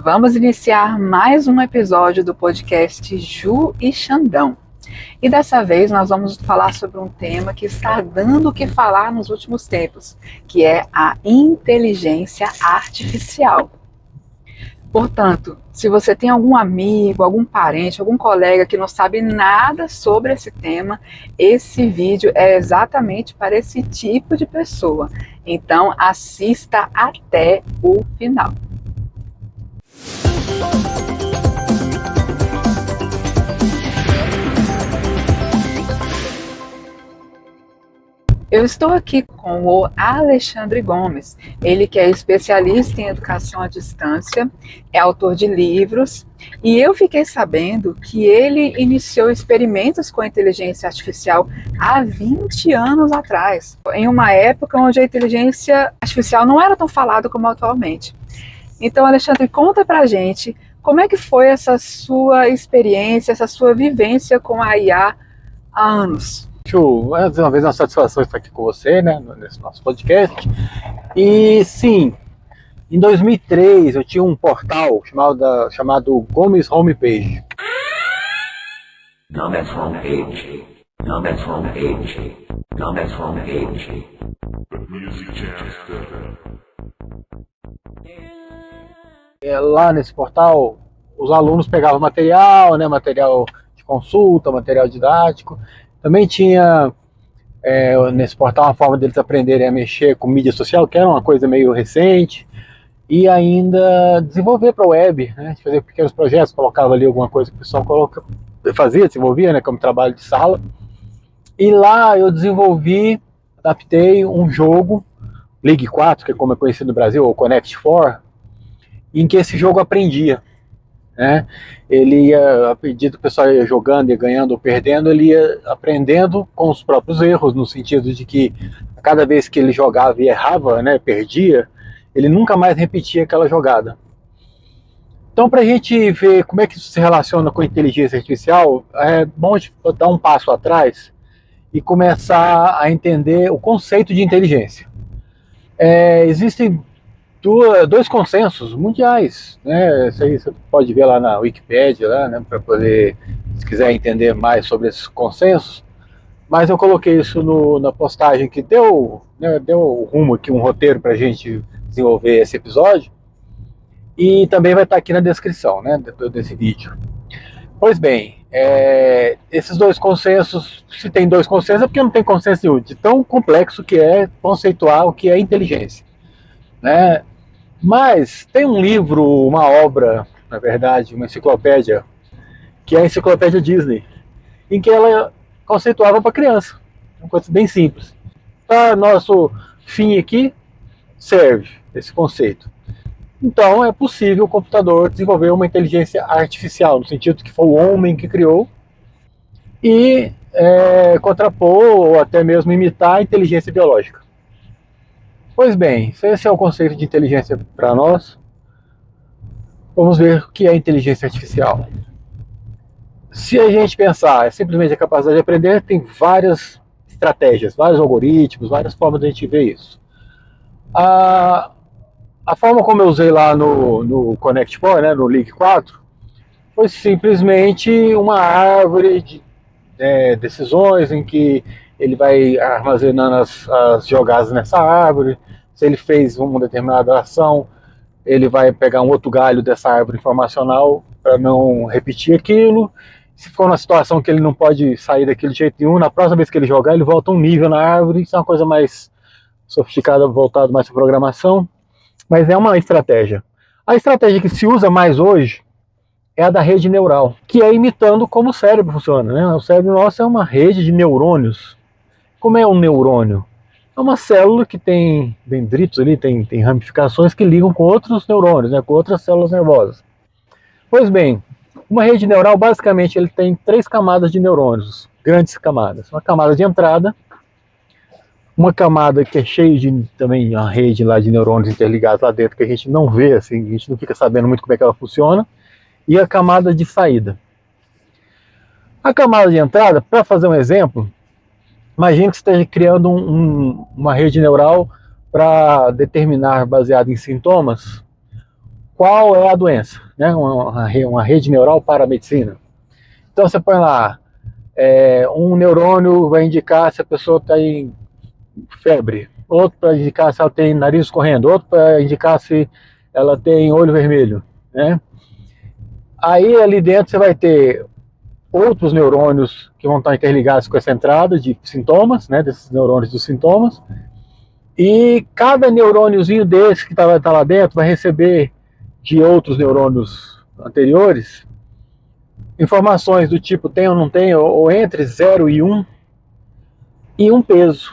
Vamos iniciar mais um episódio do podcast Ju e Xandão. E dessa vez nós vamos falar sobre um tema que está dando o que falar nos últimos tempos, que é a inteligência artificial. Portanto, se você tem algum amigo, algum parente, algum colega que não sabe nada sobre esse tema, esse vídeo é exatamente para esse tipo de pessoa. Então, assista até o final. Eu estou aqui com o Alexandre Gomes, ele que é especialista em educação à distância, é autor de livros, e eu fiquei sabendo que ele iniciou experimentos com a inteligência artificial há 20 anos atrás, em uma época onde a inteligência artificial não era tão falada como atualmente. Então, Alexandre, conta pra gente como é que foi essa sua experiência, essa sua vivência com a IA há anos. Ju, mais uma vez é uma satisfação estar aqui com você, né, nesse nosso podcast. E sim, em 2003 eu tinha um portal chamado Gomes Homepage. Gomes Homepage. Gomes Homepage. Gomes Homepage. Lá nesse portal, os alunos pegavam material, né, material de consulta, material didático. Também tinha nesse portal uma forma deles aprenderem a mexer com mídia social, que era uma coisa meio recente, e ainda desenvolver para a web, né, fazer pequenos projetos, colocava ali alguma coisa que o pessoal desenvolvia, né, como trabalho de sala. E lá eu adaptei um jogo, League 4, que é como é conhecido no Brasil, ou Connect 4, em que esse jogo aprendia. Né? Ele ia, à medida que o pessoal ia jogando, ia ganhando ou perdendo, ele ia aprendendo com os próprios erros, no sentido de que a cada vez que ele jogava e errava, né, perdia, ele nunca mais repetia aquela jogada. Então, para a gente ver como é que isso se relaciona com a inteligência artificial, é bom dar um passo atrás e começar a entender o conceito de inteligência. Existem dois consensos mundiais, né? Isso aí você pode ver lá na Wikipédia, lá, né, para poder, se quiser entender mais sobre esses consensos. Mas eu coloquei isso na postagem que deu rumo aqui, um roteiro para a gente desenvolver esse episódio. E também vai estar aqui na descrição, né, desse vídeo. Pois bem, esses dois consensos, se tem dois consensos é porque não tem consenso nenhum, de tão complexo que é conceituar o que é inteligência, né? Mas tem um livro, uma obra, na verdade, uma enciclopédia, que é a Enciclopédia Disney, em que ela conceituava para criança. Uma coisa bem simples. Para nosso fim aqui, serve esse conceito. Então é possível o computador desenvolver uma inteligência artificial, no sentido que foi o homem que criou, e contrapor ou até mesmo imitar a inteligência biológica. Pois bem, se esse é o conceito de inteligência para nós, vamos ver o que é inteligência artificial. Se a gente pensar, é simplesmente a capacidade de aprender, tem várias estratégias, vários algoritmos, várias formas de a gente ver isso. A forma como eu usei lá no Connect 4, né, no League 4, foi simplesmente uma árvore de decisões em que ele vai armazenando as jogadas nessa árvore. Se ele fez uma determinada ação, ele vai pegar um outro galho dessa árvore informacional para não repetir aquilo. Se for uma situação que ele não pode sair daquele jeito nenhum, na próxima vez que ele jogar, ele volta um nível na árvore. Isso é uma coisa mais sofisticada, voltada mais para programação, mas é uma estratégia. A estratégia que se usa mais hoje é a da rede neural, que é imitando como o cérebro funciona, né? O cérebro nosso é uma rede de neurônios. Como é um neurônio? É uma célula que tem dendritos ali, tem ramificações que ligam com outros neurônios, né, com outras células nervosas. Pois bem, uma rede neural basicamente ele tem 3 camadas de neurônios, grandes camadas. Uma camada de entrada, uma camada que é cheia de também uma rede lá de neurônios interligados lá dentro que a gente não vê, assim, a gente não fica sabendo muito como é que ela funciona, e a camada de saída. A camada de entrada, para fazer um exemplo, imagine que você esteja criando uma rede neural para determinar, baseado em sintomas, qual é a doença, né? Uma rede neural para a medicina. Então você põe lá, um neurônio vai indicar se a pessoa está em febre, outro para indicar se ela tem nariz escorrendo, outro para indicar se ela tem olho vermelho, né? Aí ali dentro você vai ter outros neurônios que vão estar interligados com essa entrada de sintomas, né, desses neurônios dos sintomas, e cada neurôniozinho desse que tá lá dentro vai receber de outros neurônios anteriores informações do tipo tem ou não tem, ou entre 0 e 1, e um peso.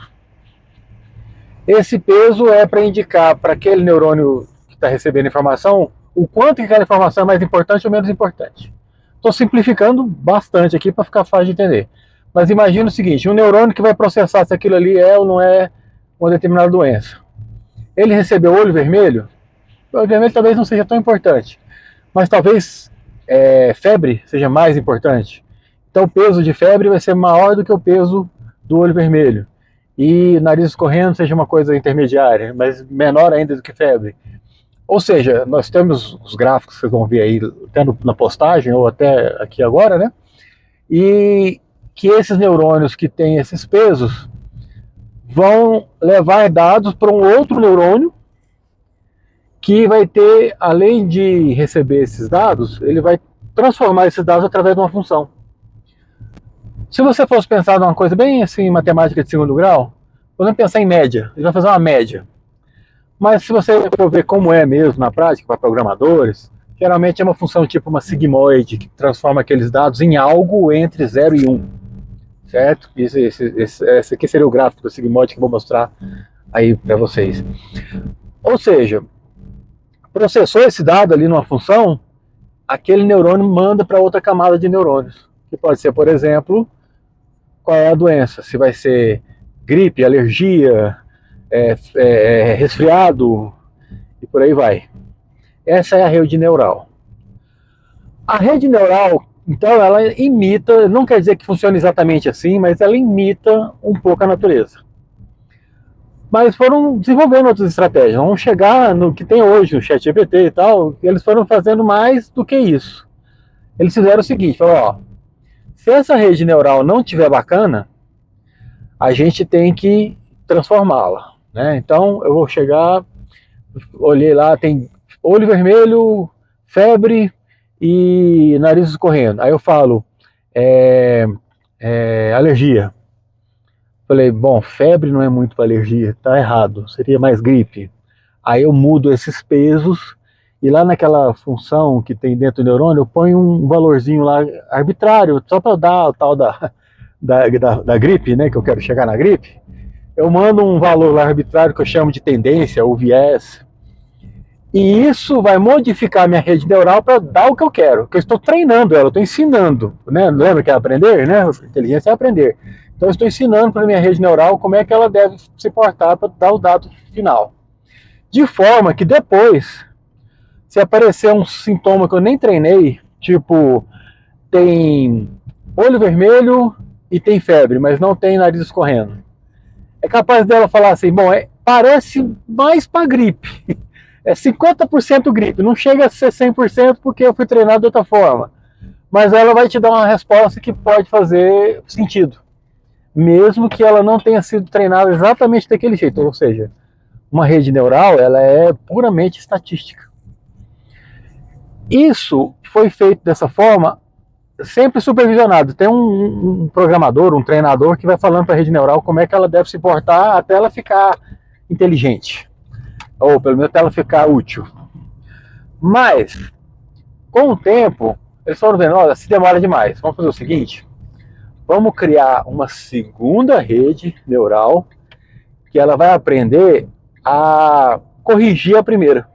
Esse peso é para indicar para aquele neurônio que está recebendo informação o quanto que aquela informação é mais importante ou menos importante. Estou simplificando bastante aqui para ficar fácil de entender. Mas imagina o seguinte, um neurônio que vai processar se aquilo ali é ou não é uma determinada doença. Ele recebeu olho vermelho? O olho vermelho talvez não seja tão importante, mas talvez febre seja mais importante. Então o peso de febre vai ser maior do que o peso do olho vermelho. E nariz escorrendo seja uma coisa intermediária, mas menor ainda do que febre. Ou seja, nós temos os gráficos que vocês vão ver aí até na postagem ou até aqui agora, né? E que esses neurônios que têm esses pesos vão levar dados para um outro neurônio que vai ter, além de receber esses dados, ele vai transformar esses dados através de uma função. Se você fosse pensar numa coisa bem assim, matemática de segundo grau, vamos pensar em média, ele vai fazer uma média. Mas se você for ver como é mesmo na prática, para programadores, geralmente é uma função tipo uma sigmoide, que transforma aqueles dados em algo entre 0 e 1. Certo? Esse aqui seria o gráfico da sigmoide que eu vou mostrar aí para vocês. Ou seja, processou esse dado ali numa função, aquele neurônio manda para outra camada de neurônios. Que pode ser, por exemplo, qual é a doença. Se vai ser gripe, alergia, resfriado e por aí vai. Essa é a rede neural. A rede neural, então, ela imita, não quer dizer que funcione exatamente assim, mas ela imita um pouco a natureza. Mas foram desenvolvendo outras estratégias. Vamos chegar no que tem hoje, o ChatGPT e tal, e eles foram fazendo mais do que isso. Eles fizeram o seguinte, falaram, se essa rede neural não estiver bacana, a gente tem que transformá-la. Né? Então eu vou chegar, olhei lá, tem olho vermelho, febre e nariz escorrendo. Aí eu falo, alergia. Falei, bom, febre não é muito para alergia, tá errado, seria mais gripe. Aí eu mudo esses pesos e lá naquela função que tem dentro do neurônio, eu ponho um valorzinho lá arbitrário, só para dar o tal da gripe, né, que eu quero chegar na gripe. Eu mando um valor lá arbitrário que eu chamo de tendência ou viés. E isso vai modificar a minha rede neural para dar o que eu quero, porque eu estou treinando ela, eu estou ensinando. Né? Lembra que é aprender? Né? Inteligência é aprender. Então eu estou ensinando para a minha rede neural como é que ela deve se portar para dar o dado final. De forma que depois, se aparecer um sintoma que eu nem treinei, tipo, tem olho vermelho e tem febre, mas não tem nariz escorrendo, é capaz dela falar assim, bom, parece mais para gripe, é 50% gripe, não chega a ser 100% porque eu fui treinado de outra forma, mas ela vai te dar uma resposta que pode fazer sentido, mesmo que ela não tenha sido treinada exatamente daquele jeito, ou seja, uma rede neural, ela é puramente estatística. Isso foi feito dessa forma, sempre supervisionado. Tem um programador, um treinador que vai falando para a rede neural como é que ela deve se portar até ela ficar inteligente, ou pelo menos até ela ficar útil. Mas, com o tempo, eles foram vendo, olha, se demora demais, vamos fazer o seguinte, vamos criar uma segunda rede neural que ela vai aprender a corrigir a primeira.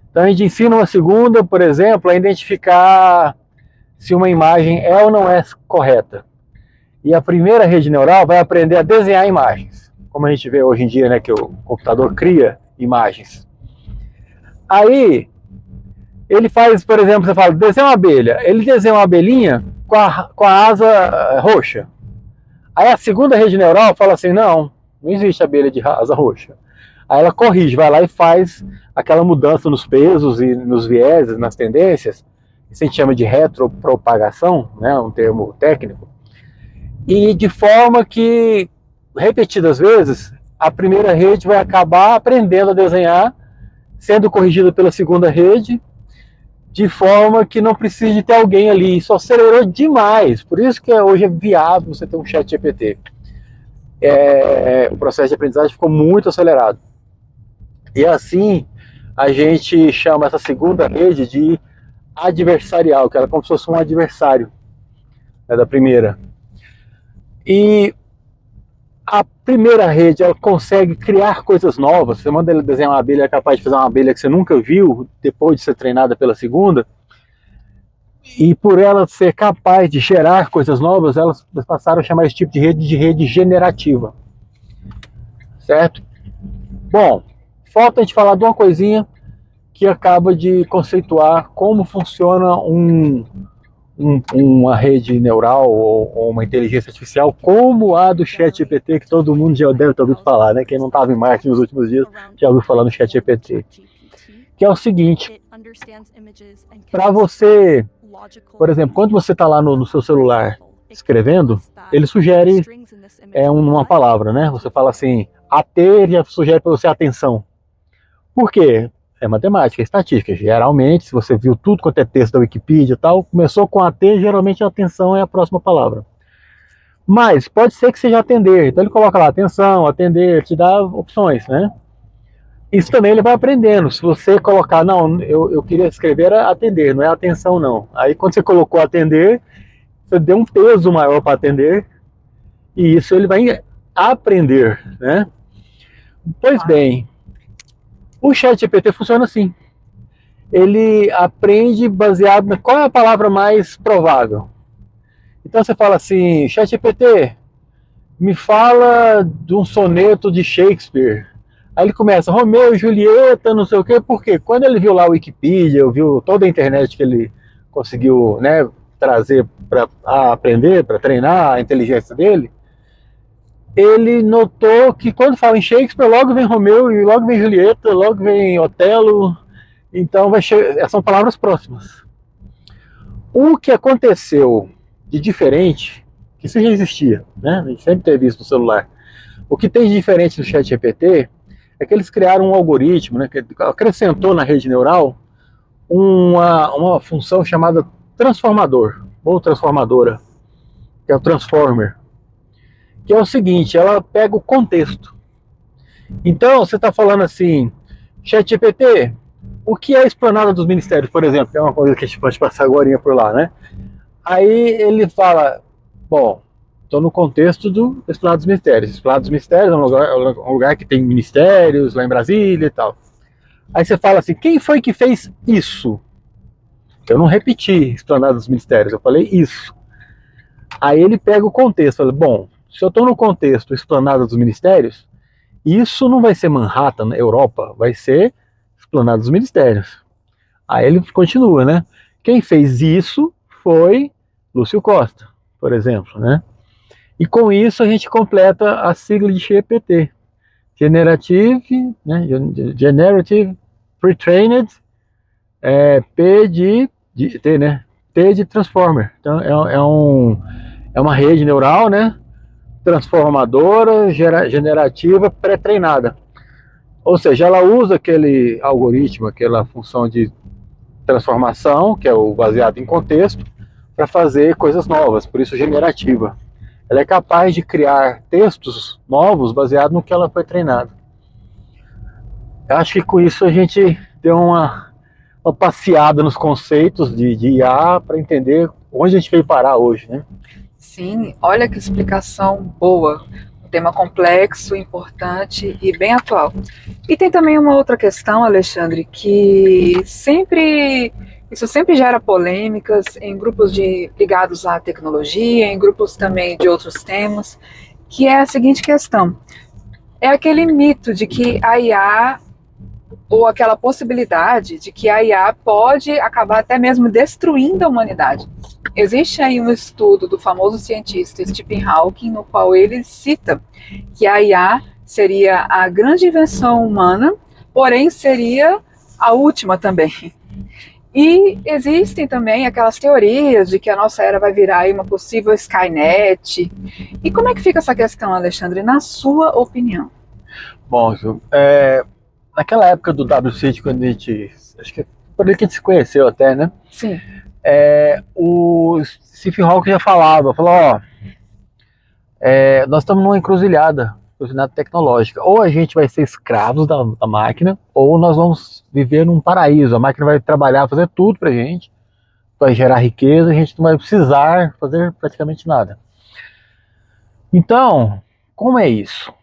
Então a gente ensina uma segunda, por exemplo, a identificar se uma imagem é ou não é correta. E a primeira rede neural vai aprender a desenhar imagens, como a gente vê hoje em dia, né, que o computador cria imagens. Aí ele faz, por exemplo, você fala, desenha uma abelha. Ele desenha uma abelhinha com a asa roxa. Aí a segunda rede neural fala assim, não existe abelha de asa roxa. Aí ela corrige, vai lá e faz aquela mudança nos pesos e nos vieses, nas tendências, isso a gente chama de retropropagação, né, um termo técnico, e de forma que, repetidas vezes, a primeira rede vai acabar aprendendo a desenhar, sendo corrigida pela segunda rede, de forma que não precise ter alguém ali. Isso acelerou demais, por isso que hoje é viável você ter um chat GPT. O processo de aprendizagem ficou muito acelerado. E assim, a gente chama essa segunda rede de adversarial, que ela é como se fosse um adversário, né, da primeira. E a primeira rede, ela consegue criar coisas novas. Você manda ele desenhar uma abelha, é capaz de fazer uma abelha que você nunca viu, depois de ser treinada pela segunda. E por ela ser capaz de gerar coisas novas, elas passaram a chamar esse tipo de rede generativa. Certo? Bom, falta a gente falar de uma coisinha que acaba de conceituar como funciona uma rede neural ou uma inteligência artificial como a do ChatGPT, que todo mundo já deve ter ouvido falar, né? Quem não estava em Marte nos últimos dias já ouviu falar no ChatGPT. Que é o seguinte, para você, por exemplo, quando você está lá no seu celular escrevendo, ele sugere uma palavra, né? Você fala assim, AT, já sugere para você atenção. Por quê? É matemática, é estatística. Geralmente, se você viu tudo quanto é texto da Wikipedia e tal, começou com AT, geralmente a atenção é a próxima palavra. Mas pode ser que seja atender. Então ele coloca lá atenção, atender, te dá opções, né? Isso também ele vai aprendendo. Se você colocar, não, eu queria escrever atender, não é atenção não. Aí quando você colocou atender, você deu um peso maior para atender, e isso ele vai aprender, né? Pois bem, o ChatGPT funciona assim. Ele aprende baseado na qual é a palavra mais provável. Então você fala assim, ChatGPT, me fala de um soneto de Shakespeare. Aí ele começa, Romeu e Julieta, não sei o quê, porque quando ele viu lá o Wikipedia, viu toda a internet que ele conseguiu, né, trazer para aprender, para treinar a inteligência dele, ele notou que quando fala em Shakespeare, logo vem Romeu e logo vem Julieta, logo vem Otelo, então são palavras próximas. O que aconteceu de diferente, que isso já existia, né? A gente sempre teve isso no celular. O que tem de diferente no ChatGPT é que eles criaram um algoritmo, né, que acrescentou na rede neural uma função chamada transformador, ou transformadora, que é o transformer, que é o seguinte, ela pega o contexto. Então, você está falando assim, ChatGPT, o que é a Esplanada dos Ministérios, por exemplo, que é uma coisa que a gente pode passar agora por lá, né? Aí ele fala, bom, estou no contexto do Esplanada dos Ministérios. Esplanada dos Ministérios é um lugar que tem ministérios lá em Brasília e tal. Aí você fala assim, quem foi que fez isso? Eu não repeti Esplanada dos Ministérios, eu falei isso. Aí ele pega o contexto, fala, bom, se eu estou no contexto Esplanada dos Ministérios, isso não vai ser Manhattan, Europa, vai ser Esplanada dos Ministérios. Aí ele continua, né? Quem fez isso foi Lúcio Costa, por exemplo, né? E com isso a gente completa a sigla de GPT, Generative, né? Generative Pre-Trained, P de T, né? T de Transformer. Então é uma rede neural, né? Transformadora, generativa, pré-treinada. Ou seja, ela usa aquele algoritmo, aquela função de transformação, que é o baseado em contexto, para fazer coisas novas, por isso generativa. Ela é capaz de criar textos novos baseado no que ela foi treinada. Eu acho que com isso a gente deu uma passeada nos conceitos de IA para entender onde a gente veio parar hoje, né? Sim, olha que explicação boa. Um tema complexo, importante e bem atual. E tem também uma outra questão, Alexandre, que isso sempre gera polêmicas em grupos ligados à tecnologia, em grupos também de outros temas, que é a seguinte questão. É aquele mito de que a IA, ou aquela possibilidade de que a IA pode acabar até mesmo destruindo a humanidade. Existe aí um estudo do famoso cientista Stephen Hawking, no qual ele cita que a IA seria a grande invenção humana, porém seria a última também. E existem também aquelas teorias de que a nossa era vai virar aí uma possível Skynet. E como é que fica essa questão, Alexandre, na sua opinião? Bom, Ju, naquela época do WCIT, quando a gente, acho que por aí que a gente se conheceu até, né? Sim. O Stephen Hawking já falou, ó, nós estamos numa encruzilhada tecnológica. Ou a gente vai ser escravos da máquina, ou nós vamos viver num paraíso. A máquina vai trabalhar, fazer tudo pra gente, vai gerar riqueza, a gente não vai precisar fazer praticamente nada. Então, como é isso?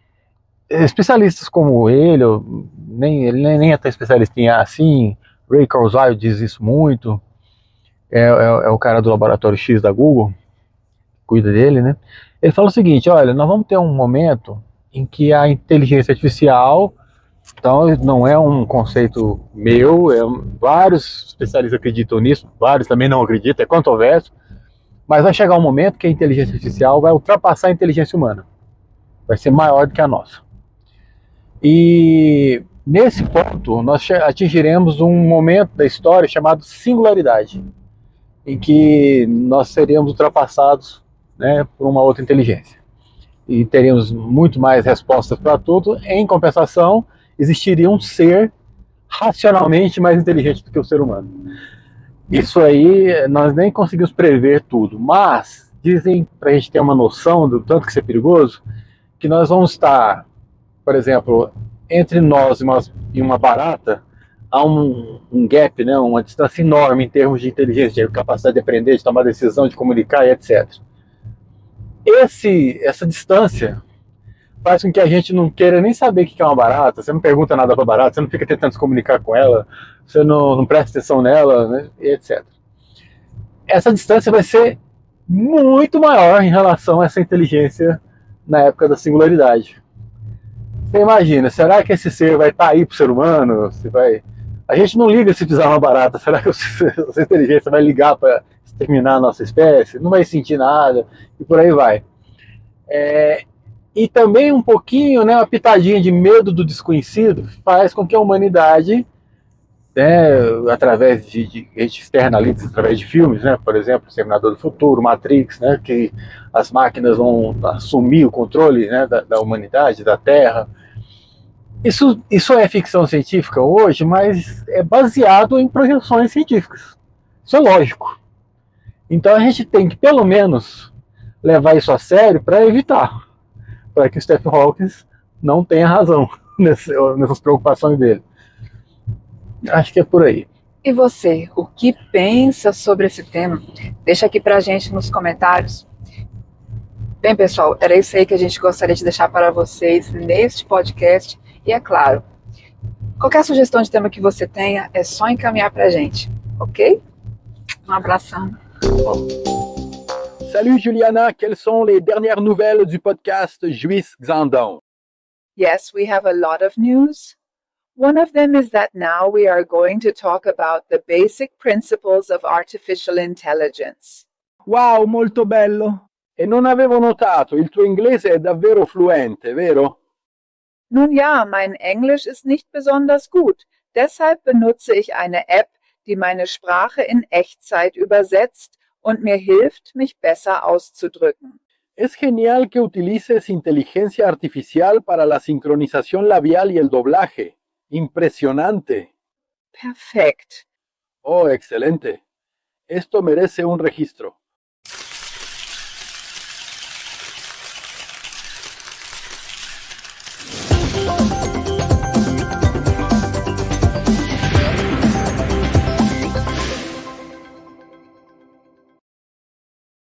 Especialistas como ele nem é tão especialista em assim, Ray Kurzweil diz isso muito, é o cara do laboratório X da Google, cuida dele, né? Ele fala o seguinte, olha, nós vamos ter um momento em que a inteligência artificial, então não é um conceito meu, vários especialistas acreditam nisso, vários também não acreditam, é controverso, mas vai chegar um momento que a inteligência artificial vai ultrapassar a inteligência humana, vai ser maior do que a nossa. E nesse ponto nós atingiremos um momento da história chamado singularidade, em que nós seríamos ultrapassados, né, por uma outra inteligência. E teríamos muito mais respostas para tudo. Em compensação, existiria um ser racionalmente mais inteligente do que o ser humano. Isso aí, nós nem conseguimos prever tudo, mas dizem, para a gente ter uma noção do tanto que isso é perigoso, que nós vamos estar, por exemplo, entre nós e uma barata, há um gap, né, uma distância enorme em termos de inteligência, de capacidade de aprender, de tomar decisão, de comunicar e etc. Essa distância faz com que a gente não queira nem saber o que é uma barata, você não pergunta nada para a barata, você não fica tentando se comunicar com ela, você não presta atenção nela, né, e etc. Essa distância vai ser muito maior em relação a essa inteligência na época da singularidade. Você imagina, será que esse ser vai estar aí para o ser humano? A gente não liga se pisar uma barata, será que essa inteligência vai ligar para exterminar a nossa espécie? Não vai sentir nada, e por aí vai. E também um pouquinho, né, uma pitadinha de medo do desconhecido faz com que a humanidade, né, através a gente externaliza através de filmes, né, por exemplo, Exterminador do Futuro, Matrix, né, que as máquinas vão assumir o controle, né, da humanidade, da Terra. Isso é ficção científica hoje, mas é baseado em projeções científicas. Isso é lógico. Então a gente tem que, pelo menos, levar isso a sério para evitar, para que o Stephen Hawking não tenha razão nessas preocupações dele. Acho que é por aí. E você, o que pensa sobre esse tema? Deixa aqui pra gente nos comentários. Bem, pessoal, era isso aí que a gente gostaria de deixar para vocês neste podcast. E é claro, qualquer sugestão de tema que você tenha, é só encaminhar pra gente, ok? Um abração. Salut Juliana, quelles sont les dernières nouvelles du podcast Juiz Xandão? Yes, we have a lot of news. One of them is that now we are going to talk about the basic principles of artificial intelligence. Wow, molto bello! E non avevo notato, il tuo inglese è davvero fluente, vero? Nun ja, mein Englisch ist nicht besonders gut. Deshalb benutze ich eine App, die meine Sprache in Echtzeit übersetzt und mir hilft, mich besser auszudrücken. Es genial que utilices inteligencia artificial para la sincronización labial y el doblaje. Impresionante. Perfekt. Oh, excelente. Esto merece un registro.